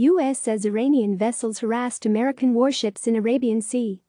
U.S. says Iranian vessels harassed American warships in Arabian Sea.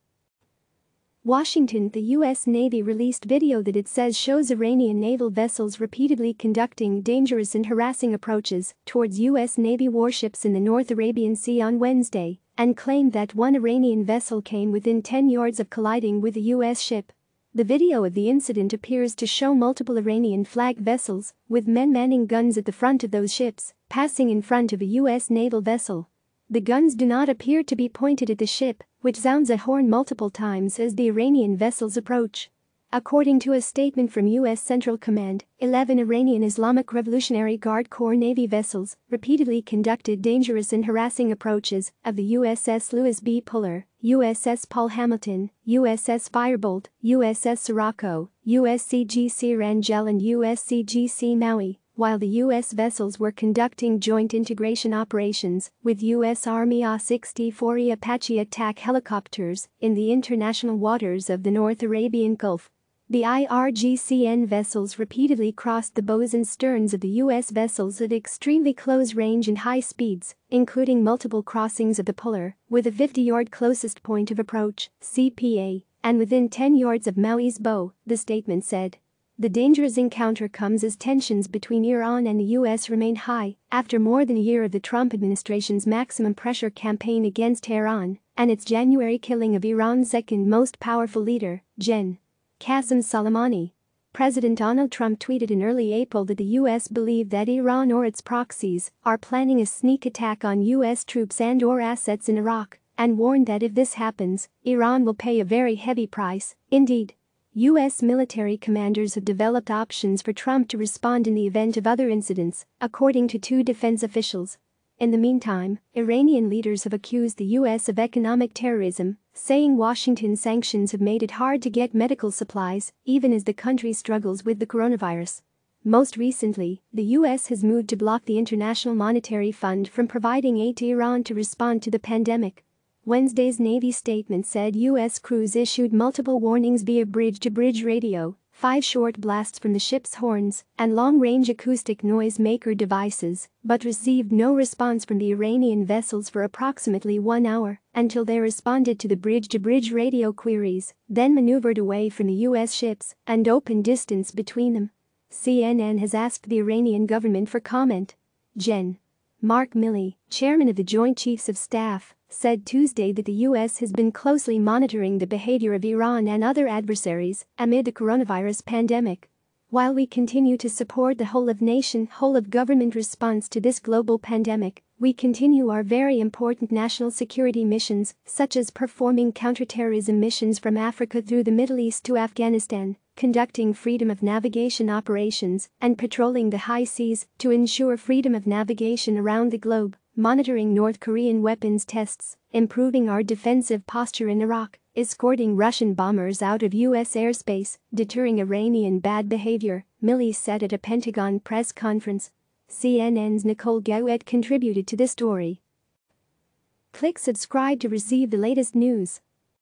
Washington. The U.S. Navy released video that it says shows Iranian naval vessels repeatedly conducting dangerous and harassing approaches towards U.S. Navy warships in the North Arabian Sea on Wednesday, and claimed that one Iranian vessel came within 10 yards of colliding with a U.S. ship. The video of the incident appears to show multiple Iranian flag vessels, with men manning guns at the front of those ships, passing in front of a U.S. naval vessel. The guns do not appear to be pointed at the ship, which sounds a horn multiple times as the Iranian vessels approach. According to a statement from U.S. Central Command, 11 Iranian Islamic Revolutionary Guard Corps Navy vessels repeatedly conducted dangerous and harassing approaches of the USS Lewis B puller, USS Paul Hamilton, USS Firebolt, USS Sirocco, USCGC Wrangell and USCGC Maui, while the U.S. vessels were conducting joint integration operations with US Army AH-64E Apache attack helicopters in the international waters of the North Arabian Gulf. The IRGCN vessels repeatedly crossed the bows and sterns of the U.S. vessels at extremely close range and high speeds, including multiple crossings of the puller, with a 50-yard closest point of approach (CPA), and within 10 yards of Maui's bow, the statement said. The dangerous encounter comes as tensions between Iran and the U.S. remain high after more than a year of the Trump administration's maximum pressure campaign against Tehran and its January killing of Iran's second most powerful leader, Gen. Qasem Soleimani. President Donald Trump tweeted in early April that the U.S. believed that Iran or its proxies are planning a sneak attack on U.S. troops and/or assets in Iraq, and warned that if this happens, Iran will pay a very heavy price. Indeed, U.S. military commanders have developed options for Trump to respond in the event of other incidents, according to two defense officials. In the meantime, Iranian leaders have accused the U.S. of economic terrorism, saying Washington's sanctions have made it hard to get medical supplies, even as the country struggles with the coronavirus. Most recently, the U.S. has moved to block the International Monetary Fund from providing aid to Iran to respond to the pandemic. Wednesday's Navy statement said U.S. crews issued multiple warnings via bridge-to-bridge radio, 5 short blasts from the ship's horns, and long-range acoustic noise-maker devices, but received no response from the Iranian vessels for approximately 1 hour until they responded to the bridge-to-bridge radio queries, then maneuvered away from the U.S. ships and opened distance between them. CNN has asked the Iranian government for comment. Gen. Mark Milley, chairman of the Joint Chiefs of Staff, said Tuesday that the U.S. has been closely monitoring the behavior of Iran and other adversaries amid the coronavirus pandemic. While we continue to support the whole-of-nation, whole-of-government response to this global pandemic, we continue our very important national security missions, such as performing counterterrorism missions from Africa through the Middle East to Afghanistan, conducting freedom of navigation operations, and patrolling the high seas to ensure freedom of navigation around the globe, monitoring North Korean weapons tests, improving our defensive posture in Iraq, escorting Russian bombers out of U.S. airspace, deterring Iranian bad behavior, Milley said at a Pentagon press conference. CNN's Nicole Gouet contributed to this story. Click subscribe to receive the latest news.